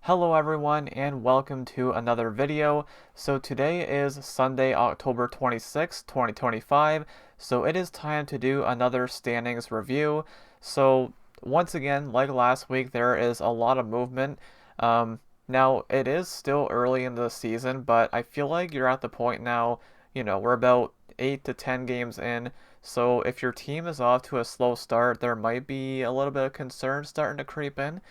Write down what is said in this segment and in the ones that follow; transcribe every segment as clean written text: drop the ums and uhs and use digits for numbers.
Hello everyone and welcome to another video. So today is Sunday, October 26th, 2025. So it is time to do another standings review. So once again, like last week, there is a lot of movement. Now it is still early in the season, but I feel like you're at the point now, we're about 8 to 10 games in. So if your team is off to a slow start, there might be a little bit of concern starting to creep in.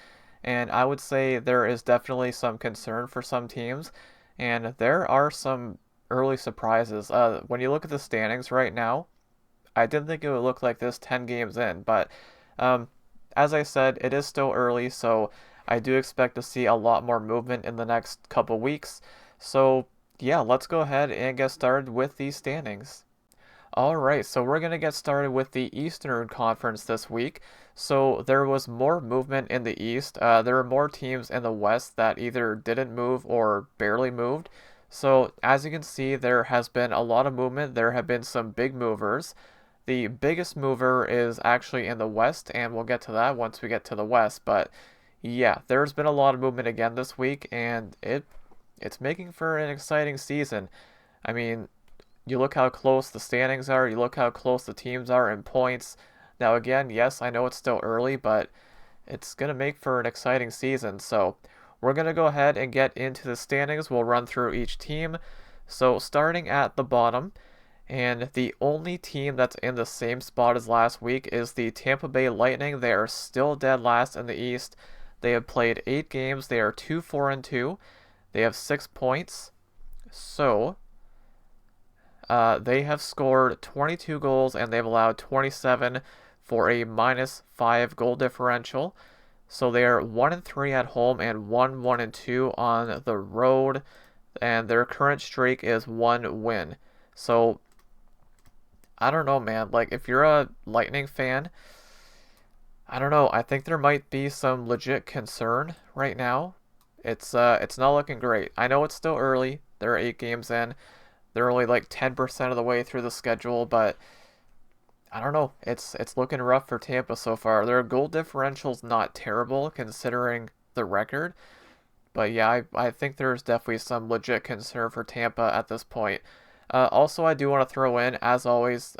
And I would say there is definitely some concern for some teams, and there are some early surprises. When you look at the standings right now, I didn't think it would look like this 10 games in, but um, as I said, it is still early, so I do expect to see a lot more movement in the next couple weeks. So, yeah, let's go ahead and get started with these standings. All right, so we're going to get started with the Eastern Conference this week. So there was more movement in the East. There were more teams in the West that either didn't move or barely moved. So as you can see, there has been a lot of movement. There have been some big movers. The biggest mover is actually in the West, and we'll get to that once we get to the West. But yeah, there's been a lot of movement again this week, and it's making for an exciting season. I mean, you look how close the standings are, you look how close the teams are in points. Now, again, yes, I know it's still early, but it's going to make for an exciting season. So, we're going to go ahead and get into the standings. We'll run through each team. So, starting at the bottom, and the only team that's in the same spot as last week is the Tampa Bay Lightning. They are still dead last in the East. They have played 8 games. They are 2-4-2. They have 6 points. So, they have scored 22 goals and they've allowed 27 for a -5 goal differential. So they are 1-3 at home and 1-2 on the road, and their current streak is 1 win. So I don't know, man. Like, if you're a Lightning fan, I don't know. I think there might be some legit concern right now. It's not looking great. I know it's still early. There are 8 games in. They're only like 10% of the way through the schedule, but I don't know. It's looking rough for Tampa so far. Their goal differential's not terrible considering the record, but yeah, I think there's definitely some legit concern for Tampa at this point. Also, I do want to throw in, as always,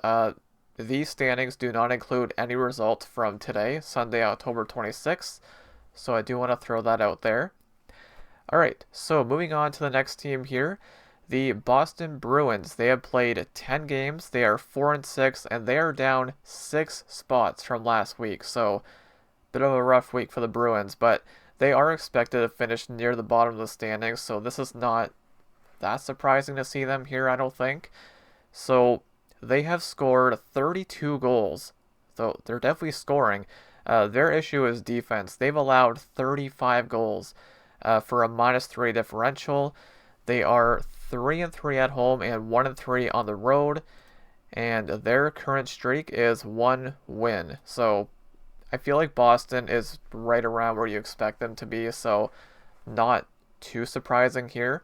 these standings do not include any results from today, Sunday, October 26th, so I do want to throw that out there. All right, so moving on to the next team here. The Boston Bruins, they have played 10 games. They are 4-6, and they are down 6 spots from last week. So, bit of a rough week for the Bruins, but they are expected to finish near the bottom of the standings. So, this is not that surprising to see them here, I don't think. So, they have scored 32 goals. So, they're definitely scoring. Their issue is defense. They've allowed 35 goals for a -3 differential. They are 3-3 at home and 1-3 on the road, and their current streak is 1 win. So I feel like Boston is right around where you expect them to be, so not too surprising here.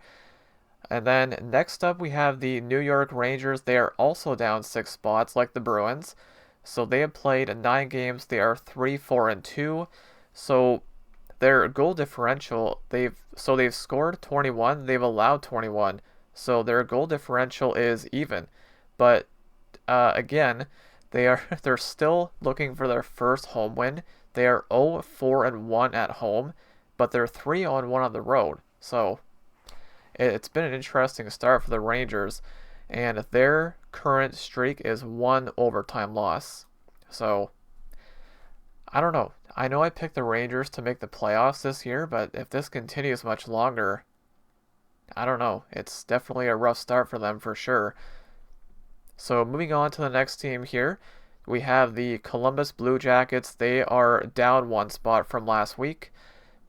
And then next up we have the New York Rangers. They are also down 6 spots like the Bruins. So they have played 9 games. They are 3-4-2. So their goal differential, they've scored 21, they've allowed 21. So their goal differential is even. But again, they're still looking for their first home win. They are 0-4-1 at home, but they're 3-1 on the road. So it's been an interesting start for the Rangers, and their current streak is 1 overtime loss. So I don't know. I know I picked the Rangers to make the playoffs this year, but if this continues much longer, I don't know. It's definitely a rough start for them for sure. So moving on to the next team here, we have the Columbus Blue Jackets. They are down 1 spot from last week.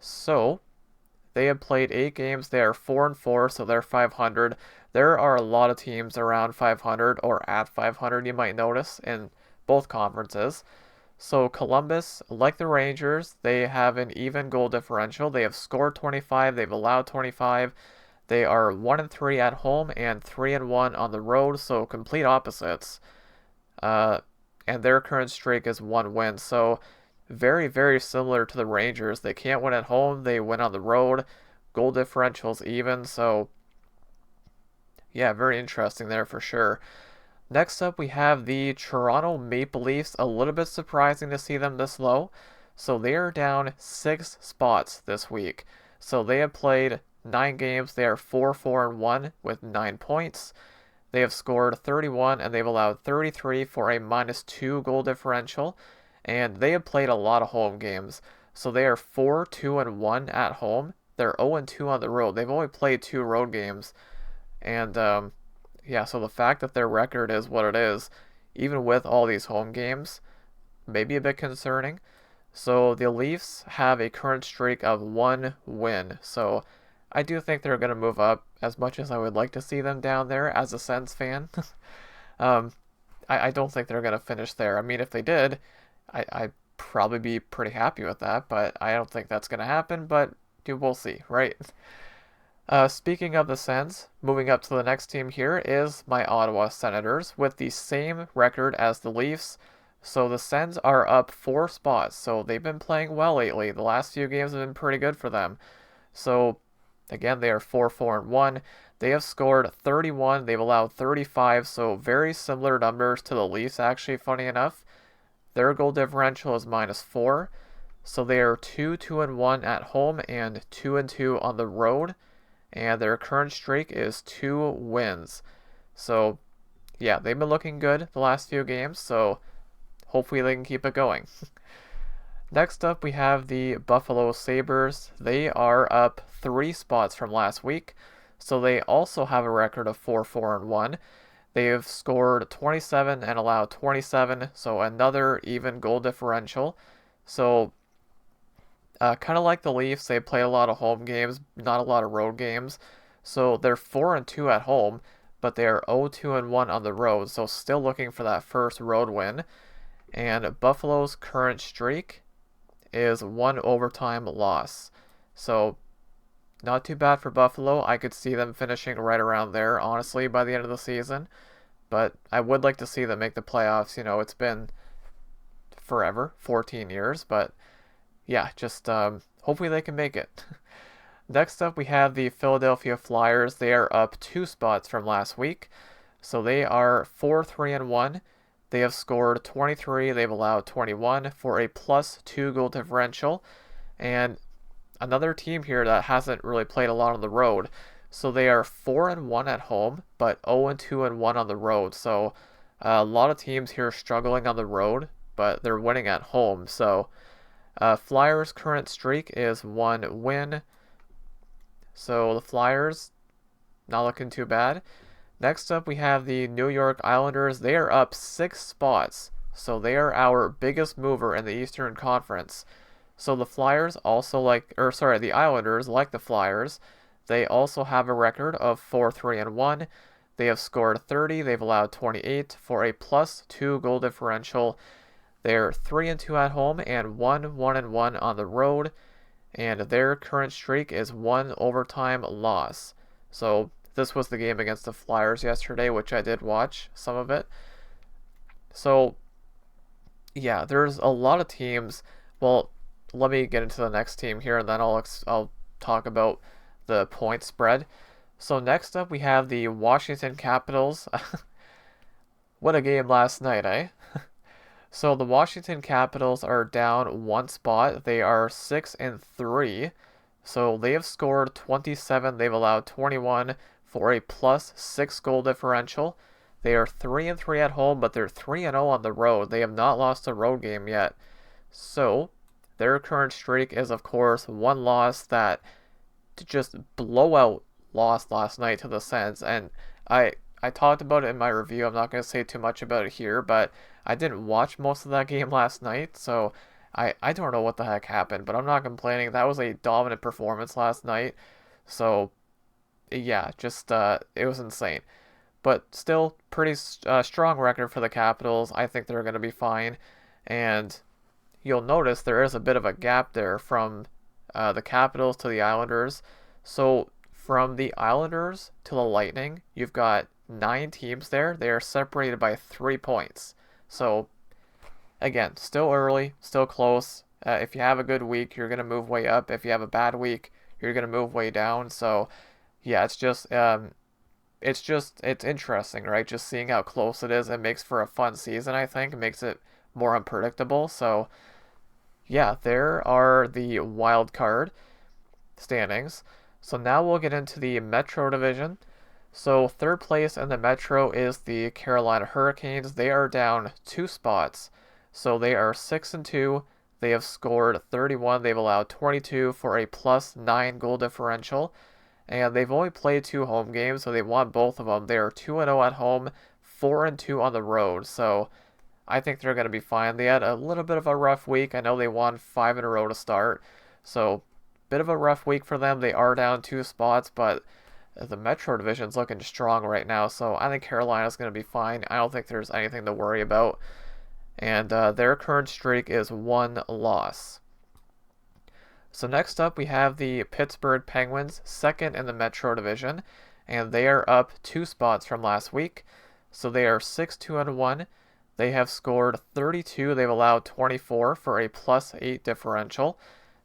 So they have played 8 games. They are 4-4, so they're 500. There are a lot of teams around 500 or at 500, you might notice, in both conferences. So Columbus, like the Rangers, they have an even goal differential. They have scored 25, they've allowed 25. They are 1-3 at home and 3-1 on the road, so complete opposites. And their current streak is 1 win. So very, very similar to the Rangers. They can't win at home, they win on the road. Goal differential's even, so yeah, very interesting there for sure. Next up, we have the Toronto Maple Leafs. A little bit surprising to see them this low. So they are down 6 spots this week. So they have played 9 games. They are 4-4-1 with 9 points. They have scored 31 and they've allowed 33 for a -2 goal differential. And they have played a lot of home games. So they are 4-2-1 at home. They're 0-2 on the road. They've only played 2 road games. And yeah, so the fact that their record is what it is, even with all these home games, may be a bit concerning. So the Leafs have a current streak of 1 win. So I do think they're going to move up as much as I would like to see them down there as a Sens fan. um, I don't think they're going to finish there. I mean, if they did, I'd probably be pretty happy with that, but I don't think that's going to happen. But dude, we'll see, right? Speaking of the Sens, moving up to the next team here is my Ottawa Senators with the same record as the Leafs. So the Sens are up 4 spots. So they've been playing well lately. The last few games have been pretty good for them. So again, they are 4-4-1. They have scored 31. They've allowed 35. So very similar numbers to the Leafs, actually, funny enough. Their goal differential is -4. So they are 2-2-1 at home and 2-2 on the road. And their current streak is 2 wins. So, yeah, they've been looking good the last few games, so hopefully they can keep it going. Next up, we have the Buffalo Sabres. They are up 3 spots from last week, so they also have a record of 4-4-1. They have scored 27 and allowed 27, so another even goal differential. So kind of like the Leafs, they play a lot of home games, not a lot of road games. So they're 4-2 at home, but they are 0-2-1 on the road. So still looking for that first road win. And Buffalo's current streak is 1 overtime loss. So not too bad for Buffalo. I could see them finishing right around there, honestly, by the end of the season. But I would like to see them make the playoffs. You know, it's been forever, 14 years, but yeah, just hopefully they can make it. Next up, we have the Philadelphia Flyers. They are up 2 spots from last week. So they are 4-3-1. They have scored 23. They've allowed 21 for a +2 goal differential. And another team here that hasn't really played a lot on the road. So they are 4-1 at home, but 0-2-1 on the road. So a lot of teams here struggling on the road, but they're winning at home. So Flyers' current streak is 1 win. So the Flyers, not looking too bad. Next up, we have the New York Islanders. They are up 6 spots. So they are our biggest mover in the Eastern Conference. So the Flyers also the Islanders, like the Flyers, they also have a record of 4-3-1. They have scored 30. They've allowed 28 for a +2 goal differential. They're 3-2 at home and 1-1-1 on the road, and their current streak is 1 overtime loss. So this was the game against the Flyers yesterday, which I did watch some of it. So yeah, there's a lot of teams. Well, let me get into the next team here, and then I'll talk about the point spread. So next up, we have the Washington Capitals. What a game last night, eh? So the Washington Capitals are down 1 spot. They are 6-3. So they have scored 27. They've allowed 21 for a +6 goal differential. They are 3-3 at home, but they're 3-0 on the road. They have not lost a road game yet. So their current streak is, of course, 1 loss, that just blowout loss last night to the Sens. And I talked about it in my review. I'm not going to say too much about it here, but I didn't watch most of that game last night, so I don't know what the heck happened, but I'm not complaining. That was a dominant performance last night. So yeah, just it was insane. But still, pretty strong record for the Capitals. I think they're going to be fine. And you'll notice there is a bit of a gap there from the Capitals to the Islanders. So from the Islanders to the Lightning, you've got 9 teams there. They are separated by 3 points. So again, still early, still close. If you have a good week, you're gonna move way up. If you have a bad week, you're gonna move way down. So yeah, it's interesting, right? Just seeing how close it is. It makes for a fun season, I think. It makes it more unpredictable. So yeah, there are the wild card standings. So now we'll get into the Metro division. So third place in the Metro is the Carolina Hurricanes. They are down 2 spots. So they are 6-2. They have scored 31. They've allowed 22 for a +9 goal differential. And they've only played 2 home games, so they won both of them. They are 2-0 at home, 4-2 on the road. So I think they're going to be fine. They had a little bit of a rough week. I know they won 5 in a row to start. So bit of a rough week for them. They are down 2 spots, but the Metro division's looking strong right now, so I think Carolina's going to be fine. I don't think there's anything to worry about. And their current streak is 1 loss. So next up, we have the Pittsburgh Penguins, second in the Metro division, and they are up 2 spots from last week. So they are 6-2-1. They have scored 32. They've allowed 24 for a +8 differential.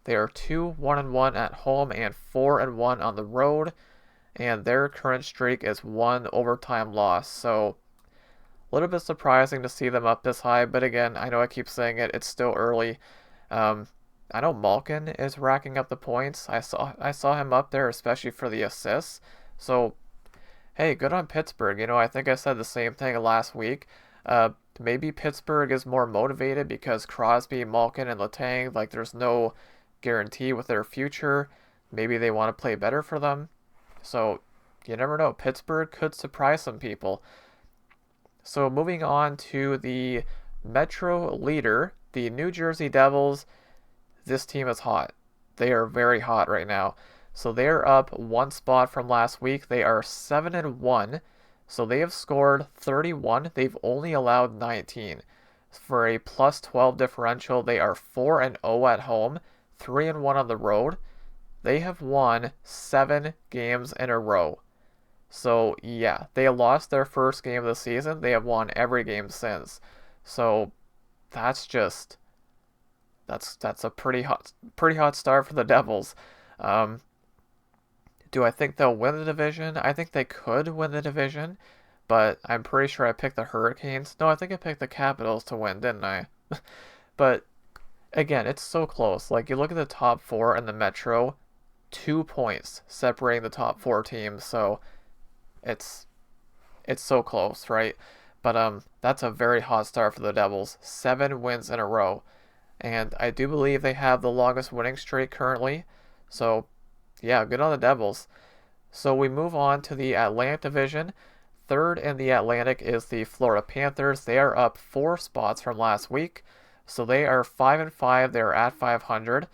They are 2-1-1 at home and 4-1 on the road. And their current streak is 1 overtime loss. So a little bit surprising to see them up this high, but again, I know I keep saying it, it's still early. I know Malkin is racking up the points. I saw him up there, especially for the assists. So hey, good on Pittsburgh. I think I said the same thing last week. Maybe Pittsburgh is more motivated because Crosby, Malkin, and Letang, like there's no guarantee with their future. Maybe they want to play better for them. So you never know. Pittsburgh could surprise some people. So moving on to the Metro leader, the New Jersey Devils. This team is hot. They are very hot right now. So they're up 1 spot from last week. They are 7-1. So they have scored 31. They've only allowed 19. For a +12 differential, they are 4-0 at home, 3-1 on the road. They have won 7 games in a row. So yeah, they lost their first game of the season. They have won every game since. So that's a pretty hot start for the Devils. Do I think they'll win the division? I think they could win the division, but I'm pretty sure I picked the Hurricanes. No, I think I picked the Capitals to win, didn't I? But again, it's so close. Like you look at the top 4 in the Metro, 2 points separating the top 4 teams. So it's so close, right? But that's a very hot start for the Devils. 7 wins in a row. And I do believe they have the longest winning streak currently. So yeah, good on the Devils. So we move on to the Atlantic Division. Third in the Atlantic is the Florida Panthers. They are up 4 spots from last week. So they are 5-5. They are at 500.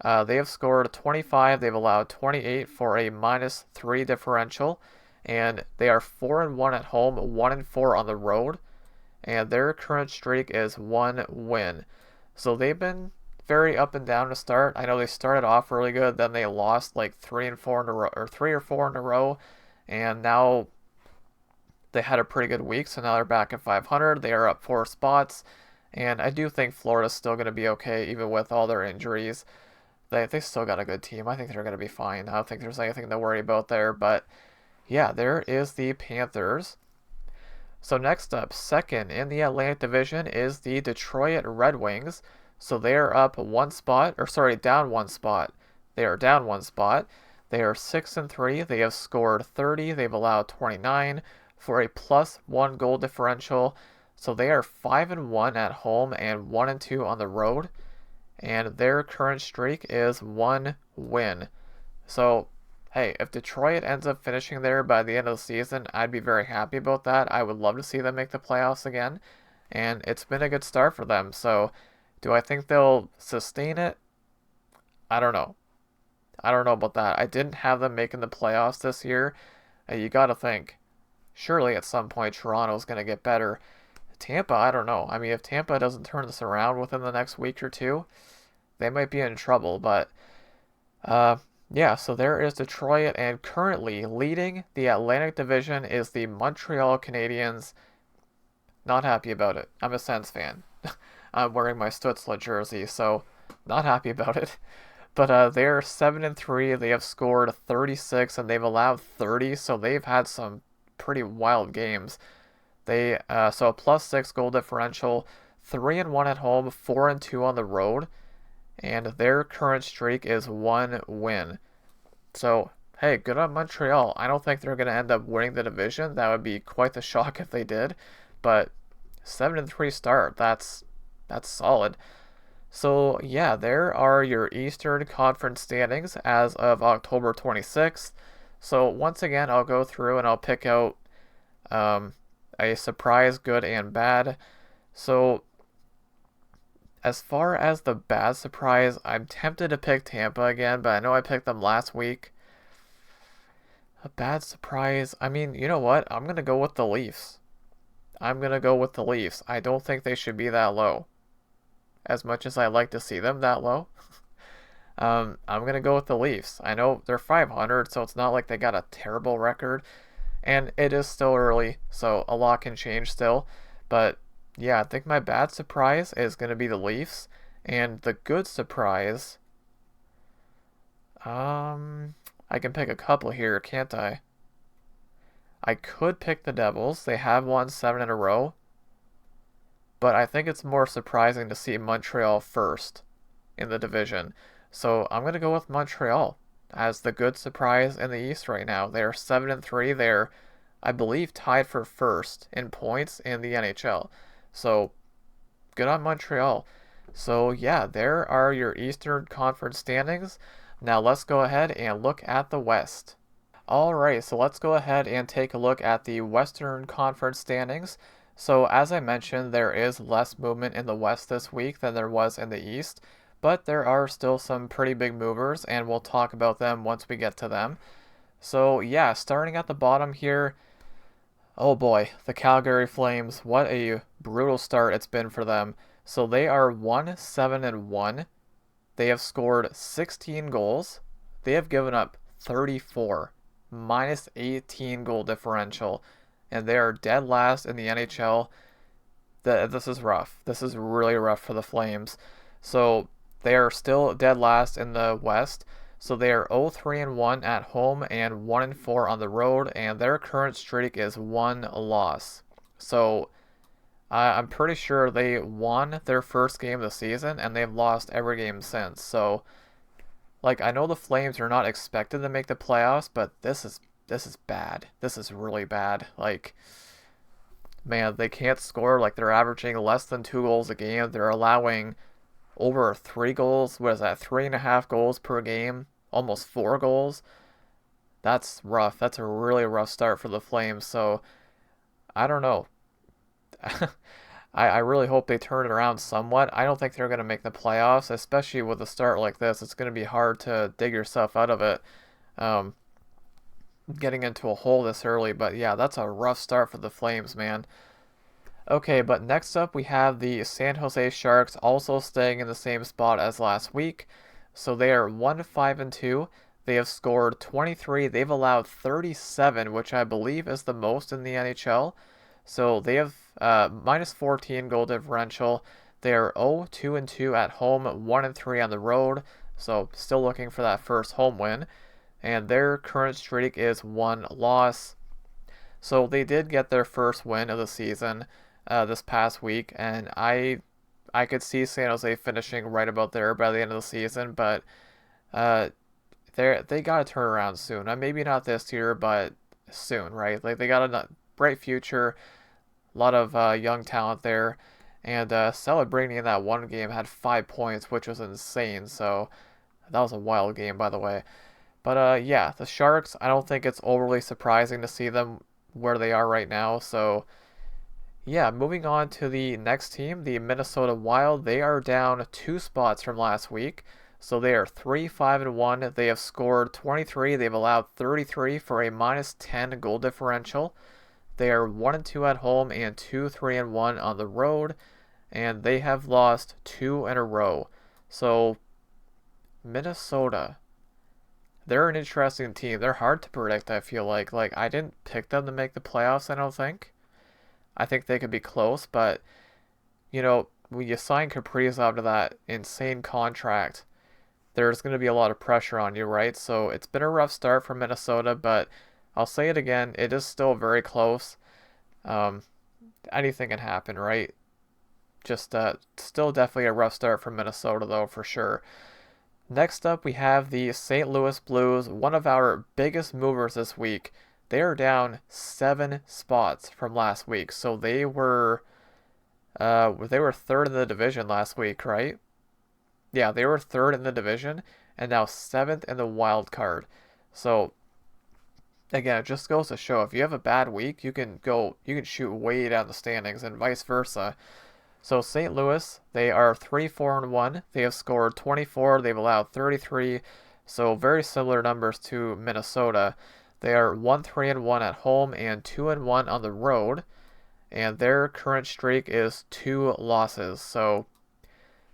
They have scored 25. They've allowed 28 for a -3 differential. And they are 4-1 at home, 1-4 on the road. And their current streak is 1 win. So they've been very up and down to start. I know they started off really good, then they lost like 3 and 4 in a row, or 3 or 4 in a row, and now they had a pretty good week. So now they're back at 500. They are up 4 spots, and I do think Florida's still going to be okay, even with all their injuries. They still got a good team. I think they're going to be fine. I don't think there's anything to worry about there. But yeah, there is the Panthers. So next up, second in the Atlantic Division is the Detroit Red Wings. So they are up 1 spot, or sorry, down 1 spot. They are down 1 spot. They are 6-3. They have scored 30. They've allowed 29 for a +1 goal differential. So they are 5-1 at home and 1-2 on the road. And their current streak is 1 win. So hey, if Detroit ends up finishing there by the end of the season, I'd be very happy about that. I would love to see them make the playoffs again. And it's been a good start for them. So do I think they'll sustain it? I don't know. I don't know about that. I didn't have them making the playoffs this year. You got to think, surely at some point Toronto's going to get better. Tampa, I don't know. I mean, if Tampa doesn't turn this around within the next week or two, they might be in trouble. But yeah, so there is Detroit, and currently leading the Atlantic Division is the Montreal Canadiens. Not happy about it. I'm a Sens fan. I'm wearing my Stutzla jersey, so not happy about it. But they're 7-3. They have scored 36 and they've allowed 30, so they've had some pretty wild games. They so a +6 goal differential, 3-1 at home, 4-2 on the road, and their current streak is 1 win. So hey, good on Montreal. I don't think they're going to end up winning the division. That would be quite the shock if they did. But 7-3 start, that's solid. So yeah, there are your Eastern Conference standings as of October 26th. So once again, I'll go through and I'll pick out um, a surprise, good and bad. So as far as the bad surprise, I'm tempted to pick Tampa again, but I know I picked them last week. A bad surprise. I mean, you know what? I'm going to go with the Leafs. I'm going to go with the Leafs. I don't think they should be that low. As much as I like to see them that low. I'm going to go with the Leafs. I know they're 500, so it's not like they got a terrible record. And it is still early, so a lot can change still. But yeah, I think my bad surprise is going to be the Leafs. And the good surprise... I can pick a couple here, can't I? I could pick the Devils. They have won 7 in a row. But I think it's more surprising to see Montreal first in the division. So I'm going to go with Montreal as the good surprise in the East right now. They're 7-3. They're, I believe, tied for first in points in the NHL. So good on Montreal. So yeah, there are your Eastern Conference standings. Now let's go ahead and look at the West. Alright, so let's go ahead and take a look at the Western Conference standings. So as I mentioned, there is less movement in the West this week than there was in the East, but there are still some pretty big movers, and we'll talk about them once we get to them. So yeah, starting at the bottom here, oh boy, the Calgary Flames, what a brutal start it's been for them. So they are 1-7-1. They have scored 16 goals. They have given up 34, minus 18 goal differential, and they are dead last in the NHL. This is rough. This is really rough for the Flames. So they are still dead last in the West. So they are 0-3-1 at home and 1-4 on the road, and their current streak is 1 loss. So I'm pretty sure they won their first game of the season, and they've lost every game since. So, like, I know the Flames are not expected to make the playoffs, but this is bad. This is really bad. Like, man, they can't score. Like, they're averaging less than 2 goals a game. They're allowing over 3 goals. What is that? 3.5 goals per game. Almost 4 goals. That's rough. That's a really rough start for the Flames. So, I don't know. I really hope they turn it around somewhat. I don't think they're going to make the playoffs, especially with a start like this. It's going to be hard to dig yourself out of it, getting into a hole this early. But yeah, that's a rough start for the Flames, man. Okay, but next up we have the San Jose Sharks, also staying in the same spot as last week. So they are 1-5-2. They have scored 23. They've allowed 37, which I believe is the most in the NHL. So they have minus 14 goal differential. They are 0-2-2 at home, 1-3 on the road. So still looking for that first home win. And their current streak is 1 loss. So they did get their first win of the season this past week, and I could see San Jose finishing right about there by the end of the season, but they got to turn around soon. Maybe not this year, but soon, right? Like, they got a bright future. A lot of young talent there. And Celebrini in that one game had 5 points, which was insane. So that was a wild game, by the way. But yeah, the Sharks, I don't think it's overly surprising to see them where they are right now. So yeah, moving on to the next team, the Minnesota Wild. They are down 2 spots from last week. So they are 3-5-1. They have scored 23. They've allowed 33 for a minus 10 goal differential. They are 1-2 at home and 2-3-1 on the road, and they have lost 2 in a row. So Minnesota, they're an interesting team. They're hard to predict, I feel like. Like, I didn't pick them to make the playoffs, I don't think. I think they could be close, but you know, when you sign Kaprizov to that insane contract, there's going to be a lot of pressure on you, right? So it's been a rough start for Minnesota, but I'll say it again, it is still very close. Um, Anything can happen, right? Just still definitely a rough start for Minnesota, though, for sure. Next up, we have the St. Louis Blues, one of our biggest movers this week. They are down 7 spots from last week, so they were third in the division last week, right? Yeah, they were third in the division and now seventh in the wild card. So again, it just goes to show if you have a bad week, you can shoot way down the standings and vice versa. So St. Louis, they are 3-4-1. They have scored 24. They've allowed 33. So very similar numbers to Minnesota. They are 1-3-1 at home and 2-1 on the road. And their current streak is 2 losses. So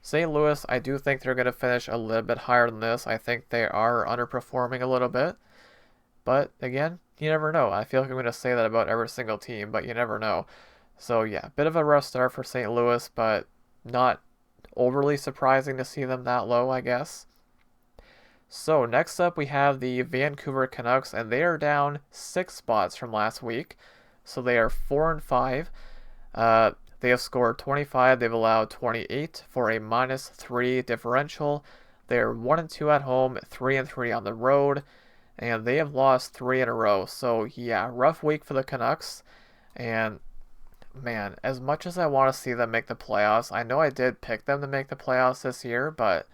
St. Louis, I do think they're going to finish a little bit higher than this. I think they are underperforming a little bit. But again, you never know. I feel like I'm going to say that about every single team, but you never know. So yeah, bit of a rough start for St. Louis, but not overly surprising to see them that low, I guess. So next up we have the Vancouver Canucks, and they are down 6 spots from last week. So they are 4-5. They have scored 25. They've allowed 28 for a -3 differential. They are 1-2 at home, 3-3 on the road, and they have lost 3 in a row. So yeah, rough week for the Canucks. And man, as much as I want to see them make the playoffs, I know I did pick them to make the playoffs this year, but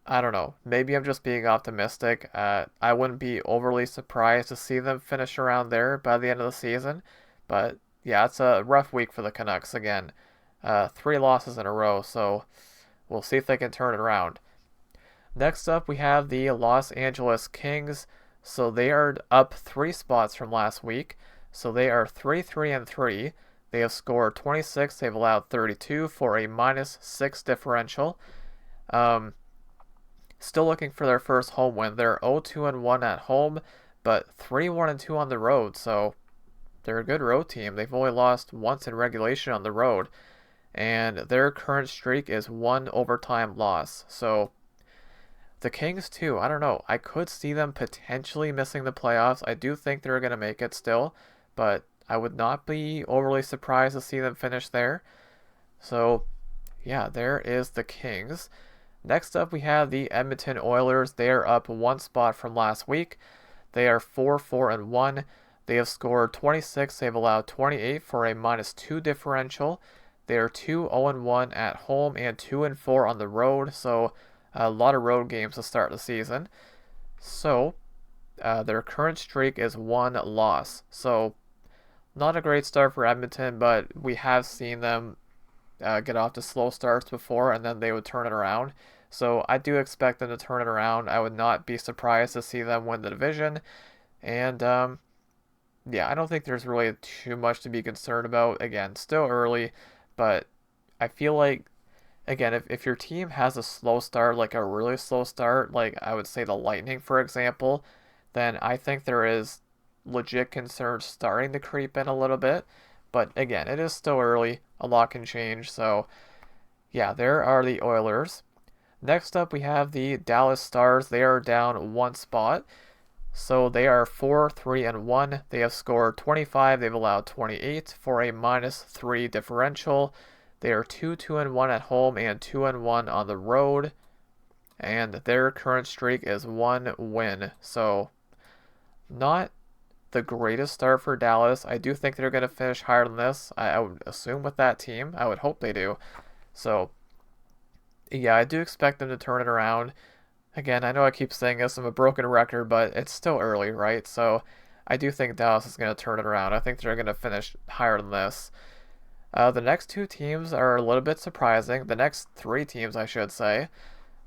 I don't know. Maybe I'm just being optimistic. I wouldn't be overly surprised to see them finish around there by the end of the season. But yeah, it's a rough week for the Canucks again. 3 losses in a row, so we'll see if they can turn it around. Next up, we have the Los Angeles Kings. So they are up 3 spots from last week. So they are 3-3-3. They have scored 26. They've allowed 32 for a -6 differential. Still looking for their first home win. They're 0-2-1 at home, but 3-1-2 on the road. So they're a good road team. They've only lost once in regulation on the road, and their current streak is 1 overtime loss. So the Kings too, I don't know. I could see them potentially missing the playoffs. I do think they're going to make it still, but I would not be overly surprised to see them finish there. So yeah, there is the Kings. Next up, we have the Edmonton Oilers. They are up 1 spot from last week. They are 4-4-1. They have scored 26. They've allowed 28 for a -2 differential. They are 2-0-1 at home and 2-4 on the road. So a lot of road games to start the season. So their current streak is 1 loss. So not a great start for Edmonton, but we have seen them get off to slow starts before, and then they would turn it around. So I do expect them to turn it around. I would not be surprised to see them win the division. And yeah, I don't think there's really too much to be concerned about. Again, still early, but I feel like, again, if your team has a slow start, like a really slow start, like I would say the Lightning, for example, then I think there is legit concern starting to creep in a little bit. But again, it is still early. A lot can change. So yeah, there are the Oilers. Next up, we have the Dallas Stars. They are down 1 spot. So they are 4-3-1. They have scored 25. They've allowed 28 for a -3 differential. They are 2-2-1 at home and 2-1 on the road. And their current streak is 1 win. So not the greatest start for Dallas. I do think they're going to finish higher than this. I would assume with that team. I would hope they do. So yeah, I do expect them to turn it around. Again, I know I keep saying this, I'm a broken record, but it's still early, right? So I do think Dallas is going to turn it around. I think they're going to finish higher than this. The next 2 teams are a little bit surprising. The next 3 teams, I should say.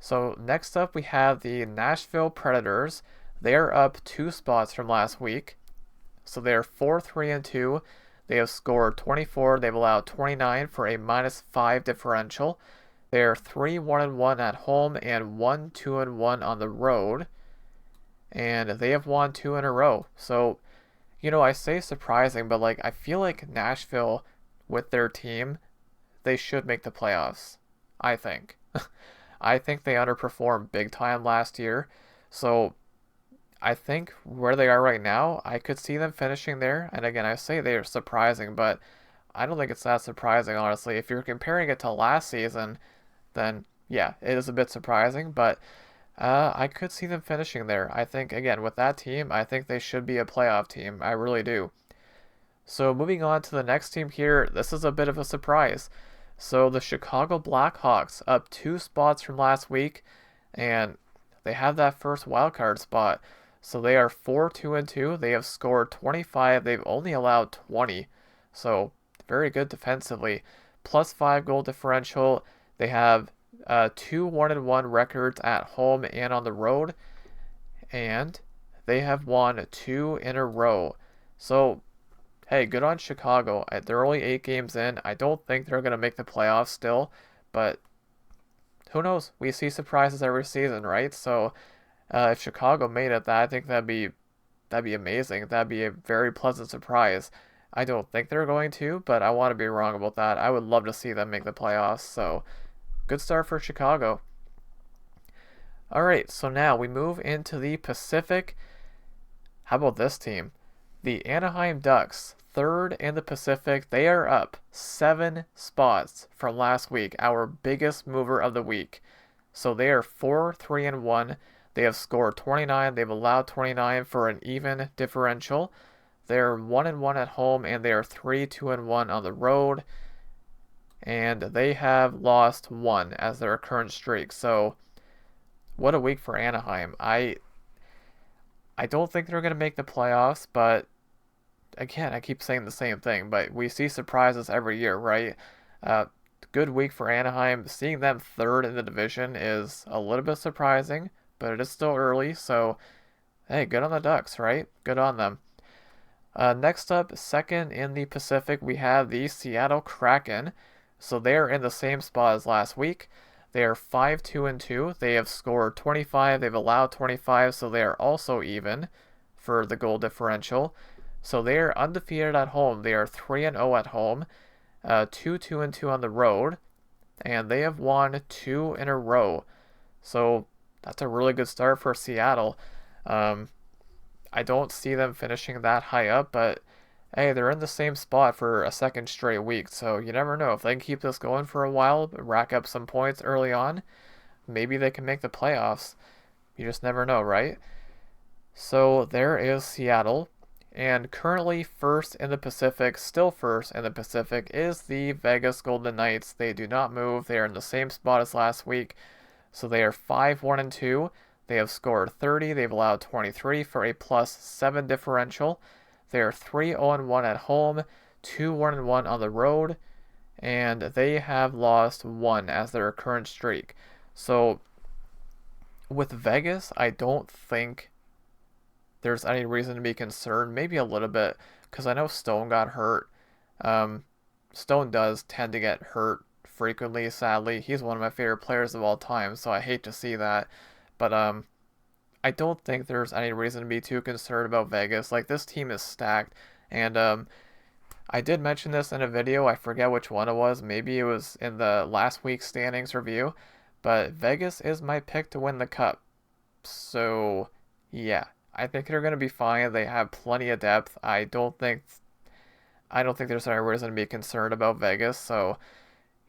So next up, we have the Nashville Predators. They are up 2 spots from last week. So they are 4-3-2. They have scored 24. They've allowed 29 for a -5 differential. They are 3-1-1 at home and 1-2-1 on the road. And they have won 2 in a row. So, I say surprising, but like I feel like Nashville with their team, they should make the playoffs. I think. I think they underperformed big time last year. So I think where they are right now, I could see them finishing there. And again, I say they are surprising, but I don't think it's that surprising, honestly. If you're comparing it to last season, then yeah, it is a bit surprising, but I could see them finishing there. I think, again, with that team, I think they should be a playoff team. I really do. So moving on to the next team here, this is a bit of a surprise. So the Chicago Blackhawks up 2 spots from last week, and they have that first wildcard spot. So they are 4-2-2. They have scored 25. They've only allowed 20. So very good defensively. Plus 5 goal differential. They have 2 1-1 records at home and on the road. And they have won 2 in a row. So hey, good on Chicago. They're only 8 games in. I don't think they're going to make the playoffs still, but who knows? We see surprises every season, right? So if Chicago made it, I think that'd be amazing. That'd be a very pleasant surprise. I don't think they're going to, but I want to be wrong about that. I would love to see them make the playoffs. So good start for Chicago. All right, so now we move into the Pacific. How about this team? The Anaheim Ducks, third in the Pacific. They are up 7 spots from last week, our biggest mover of the week. So they are 4-3-1. They have scored 29. They've allowed 29 for an even differential. They're 1-1 at home, and they are 3-2-1 on the road. And they have lost 1 as their current streak. So what a week for Anaheim. I don't think they're going to make the playoffs, but again, I keep saying the same thing, but we see surprises every year, right? Good week for Anaheim. Seeing them third in the division is a little bit surprising, but it is still early, so hey, good on the Ducks, right? Good on them. Next up, second in the Pacific, we have the Seattle Kraken. So they are in the same spot as last week. They are 5-2-2. They have scored 25. They've allowed 25, so they are also even for the goal differential. So they are undefeated at home. They are 3-0 at home, 2-2-2 on the road, and they have won 2 in a row. So that's a really good start for Seattle. I don't see them finishing that high up, but hey, they're in the same spot for a second straight week, so you never know. If they can keep this going for a while, rack up some points early on, maybe they can make the playoffs. You just never know, right? So there is Seattle, and currently first in the Pacific, still first in the Pacific, is the Vegas Golden Knights. They do not move. They are in the same spot as last week, so they are 5-1-2. They have scored 30. They've allowed 23 for a plus 7 differential. They are 3-0-1 at home, 2-1-1 on the road, and they have lost 1 as their current streak. So with Vegas, I don't think there's any reason to be concerned. Maybe a little bit, because I know Stone got hurt. Stone does tend to get hurt frequently, sadly. He's one of my favorite players of all time, so I hate to see that. But I don't think there's any reason to be too concerned about Vegas. Like, this team is stacked, and I did mention this in a video. I forget which one it was. Maybe it was in the last week's standings review, but Vegas is my pick to win the cup. So yeah, I think they're going to be fine. They have plenty of depth. I don't think there's any reason to be concerned about Vegas. So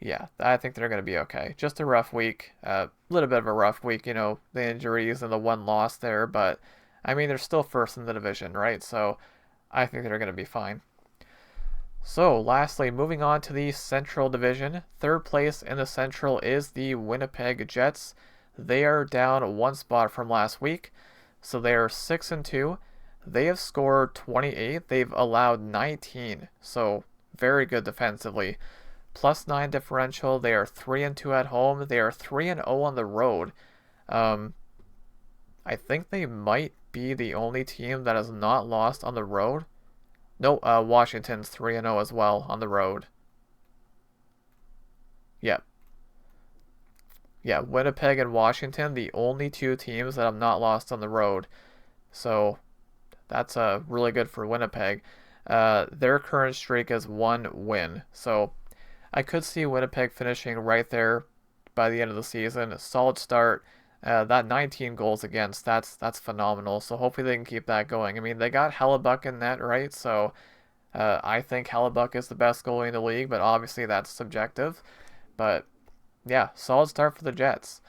yeah, I think they're going to be okay. Just a rough week, a little bit of a rough week, the injuries and the 1 loss there, but I mean, they're still first in the division, right? So I think they're going to be fine. So lastly, moving on to the Central Division, third place in the Central is the Winnipeg Jets. They are down 1 spot from last week, so they are 6-2. They have scored 28. They've allowed 19, so very good defensively. Plus 9 differential. They are 3-2 at home. They are 3-0 on the road. I think they might be the only team that has not lost on the road. No, Washington's 3-0 as well on the road. Yep. Yeah, Winnipeg and Washington, the only 2 teams that have not lost on the road. So that's really good for Winnipeg. Their current streak is 1 win. So I could see Winnipeg finishing right there by the end of the season. A solid start. That 19 goals against, that's phenomenal. So hopefully they can keep that going. I mean, they got Hellebuck in net, right? So I think Hellebuck is the best goalie in the league, but obviously that's subjective. But yeah, solid start for the Jets.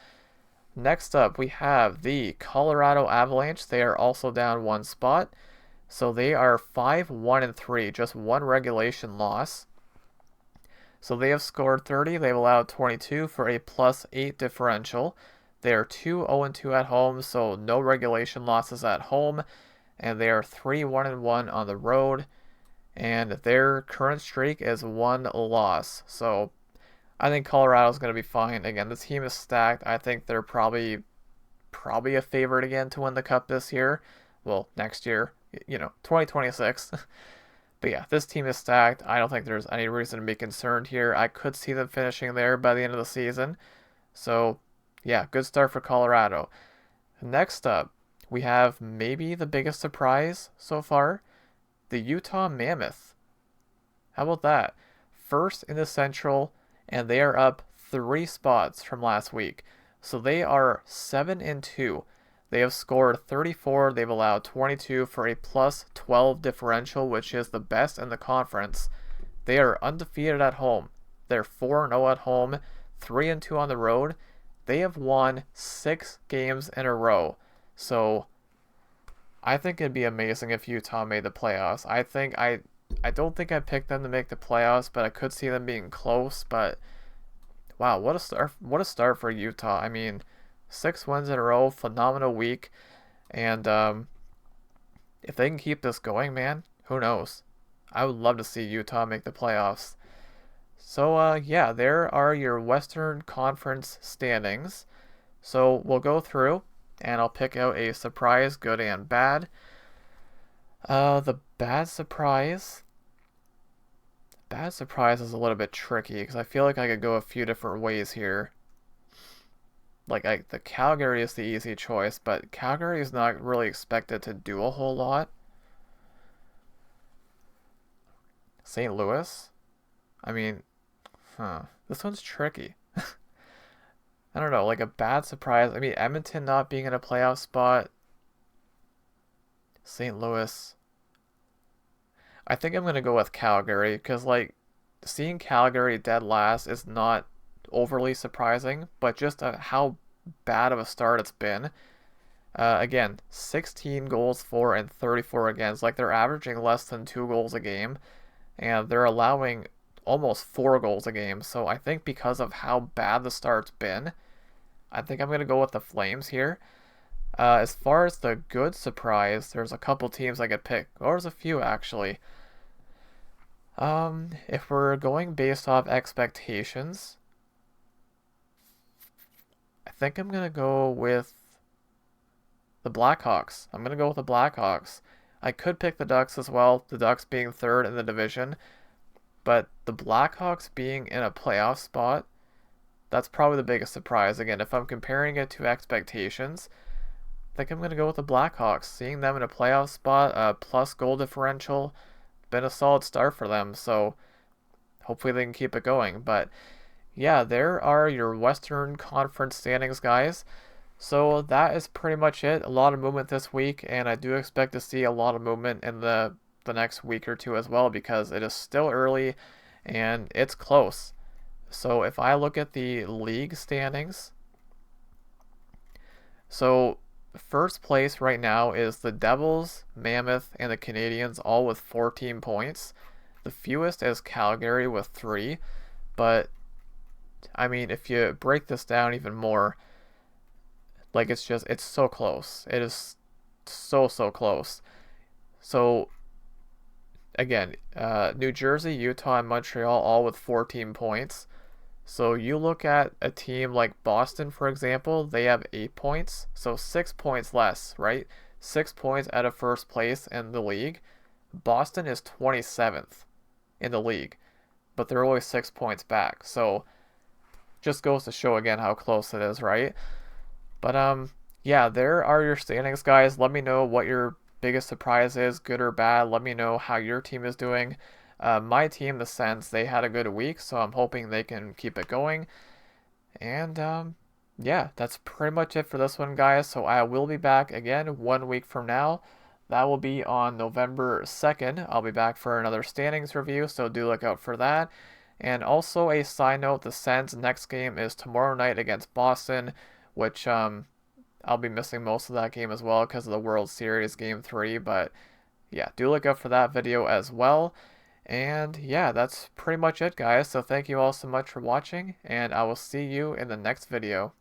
Next up, we have the Colorado Avalanche. They are also down one spot. So they are 5-1-3, just one regulation loss. So they have scored 30, they've allowed 22 for a +8 differential. They are 2-0-2 at home, so no regulation losses at home, and they are 3-1-1 on the road, and their current streak is one loss. So I think Colorado's going to be fine. Again, the team is stacked. I think they're probably a favorite again to win the cup this year. Well, next year, 2026. But yeah, this team is stacked. I don't think there's any reason to be concerned here. I could see them finishing there by the end of the season. So yeah, good start for Colorado. Next up, we have maybe the biggest surprise so far, the Utah Mammoth. How about that? First in the Central, and they are up 3 spots from last week. So they are 7-2. They have scored 34. They've allowed 22 for a +12 differential, which is the best in the conference. They are undefeated at home. They're 4-0 at home, 3-2 on the road. They have won 6 games in a row. So I think it'd be amazing if Utah made the playoffs. I don't think I picked them to make the playoffs, but I could see them being close. But wow, what a start! What a start for Utah. I mean, 6 wins in a row, phenomenal week, and if they can keep this going, man, who knows? I would love to see Utah make the playoffs. So yeah, there are your Western Conference standings. So we'll go through, and I'll pick out a surprise, good and bad. The bad surprise. Bad surprise is a little bit tricky because I feel like I could go a few different ways here. The Calgary is the easy choice, but Calgary is not really expected to do a whole lot. St. Louis? I mean, this one's tricky. I don't know, like a bad surprise. I mean, Edmonton not being in a playoff spot. St. Louis. I think I'm gonna go with Calgary because seeing Calgary dead last is not overly surprising, but just how bad of a start it's been. Again, 16 goals for and 34 against. They're averaging less than 2 goals a game, and they're allowing almost 4 goals a game. So I think because of how bad the start's been, I think I'm gonna go with the Flames here. As far as the good surprise, there's a couple teams I could pick, or there's a few actually. If we're going based off expectations, I think I'm gonna go with the Blackhawks. I'm gonna go with the Blackhawks. I could pick the Ducks as well, the Ducks being third in the division, but the Blackhawks being in a playoff spot, that's probably the biggest surprise. Again, if I'm comparing it to expectations, I think I'm gonna go with the Blackhawks. Seeing them in a playoff spot, plus goal differential, been a solid start for them, so hopefully they can keep it going. But yeah, there are your Western Conference standings, guys. So that is pretty much it. A lot of movement this week, and I do expect to see a lot of movement in the next week or two as well because it is still early and it's close. So if I look at the league standings, so first place right now is the Devils, Mammoth, and the Canadiens, all with 14 points. The fewest is Calgary with 3. But, I mean, if you break this down even more, it's so close. It is so close. So, again, New Jersey, Utah, and Montreal all with 14 points. So you look at a team like Boston, for example, they have 8 points, so 6 points less, right? 6 points out of first place in the league. Boston is 27th in the league, but they're only 6 points back. So just goes to show again how close it is, right? But yeah, there are your standings, guys. Let me know what your biggest surprise is, good or bad. Let me know how your team is doing. My team, the Sens, they had a good week, so I'm hoping they can keep it going. And yeah, that's pretty much it for this one, guys. So I will be back again 1 week from now. That will be on November 2nd. I'll be back for another standings review, so do look out for that. And also a side note, the Sens' next game is tomorrow night against Boston, which I'll be missing most of that game as well because of the World Series Game 3. But yeah, do look out for that video as well. And yeah, that's pretty much it, guys. So thank you all so much for watching, and I will see you in the next video.